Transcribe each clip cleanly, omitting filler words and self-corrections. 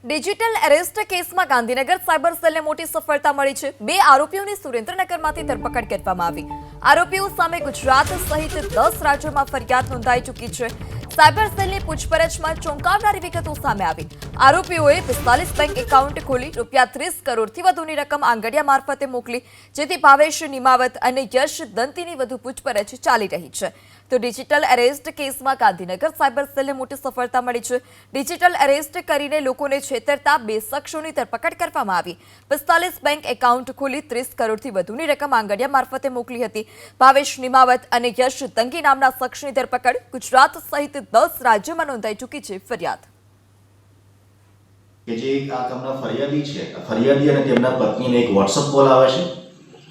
Digital arrest કેસમાં Gandhinagar cyber સેલને મોટી સફળતા મળી છે। 2 આરોપીઓની સુરેન્દ્રનગરમાંથી ધરપકડ કરવામાં આવી। આરોપીઓ સામે ગુજરાત સહિત 10 રાજ્યોમાં ફરિયાદ નોંધાઈ ચૂકી છે। સાયબર સેલની પૂછપરછમાં ચોંકાવનારી વિગતો સામે આવી। આરોપીઓએ 45 બેંક એકાઉન્ટ ખોલી ₹30 કરોડથી વધુની રકમ આંગડિયા મારફતે મોકલી, જેથી ભાવેશ નિમાવત અને યશ દંતીની વધુ પૂછપરછ ચાલી રહી છે। તો ડિજિટલ એરેસ્ટ કેસમાં ગાંધીનગર સાયબર સેલને મોટી સફળતા મળી છે। ડિજિટલ એરેસ્ટ કરીને લોકોને છેતરતા 2 શખ્સોની ધરપકડ કરવામાં આવી। 45 બેંક એકાઉન્ટ ખોલી 30 કરોડથી વધુની રકમ આંગડિયા મારફતે મોકલી હતી। ભાવેશ નિમાવત અને યશ દંગી નામના શખ્સની ધરપકડ ગુજરાત સહિત 10 રાજ્યોમાં નોંધાઈ ચૂકી છે। ફરિયાદ કે જે આ કામના ફરિયાદી છે, ફરિયાદી અને તેમના પત્નીને એક WhatsApp કોલ આવે છે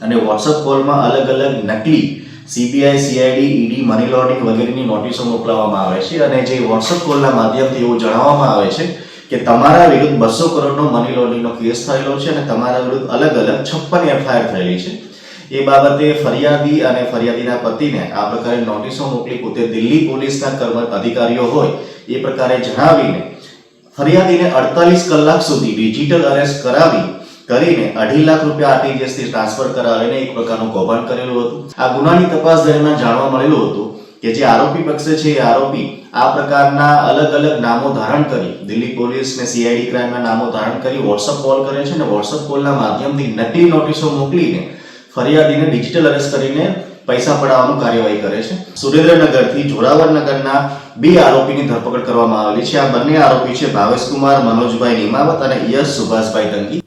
અને WhatsApp કોલમાં અલગ-અલગ નકલી CBI, CID, ED, money laundering વગેરેની નોટિસો મોકલવામાં આવે છે અને જે WhatsApp કોલના માધ્યમથી એવું જણાવવામાં આવે છે કે તમારા વિરુદ્ધ 200 કરોડનો મની લોન્ડરિંગનો કેસ થયેલો છે અને તમારા વિરુદ્ધ અલગ-અલગ 56 FIR થયેલી છે। એ બાબતે ફરિયાદી અને ફરિયાદીના પતિને આ પ્રકારે નોટિસો મોકલી પોતે દિલ્હી પોલીસના અધિકારીઓ હોય એ પ્રકારે જણાવીને ફરિયાદીને 48 કલાક સુધી ડિજિટલ અરેસ્ટ કરીને 2.5 લાખ રૂપિયા RTGS થી ટ્રાન્સફર કરાવીને એક પ્રકારનું કૌભાંડ કરેલું હતું। આ ગુનાની તપાસ દરમિયાન જાણવા મળેલું હતું કે જે આરોપી પક્ષ છે એ આરોપી આ પ્રકારના અલગ-અલગ નામો ધારણ કરી દિલ્હી પોલીસ ને CID ક્રાઇમના નામો ધારણ કરી WhatsApp કોલ કરે છે અને WhatsApp કોલના માધ્યમથી નકલી નોટિસો મોકલીને ફરિયાદીને ડિજિટલ અરેસ્ટ કરીને પૈસા પડાવવાનું કાર્યવાહી કરે છે। સુરેન્દ્રનગરથી જોરાવરનગરના 2 આરોપીની ધરપકડ કરવામાં આવેલી છે। આ બંને આરોપી છે ભાવેશ કુમાર મનોજભાઈ નિમાવત અને યશ સુભાષભાઈ દંગી।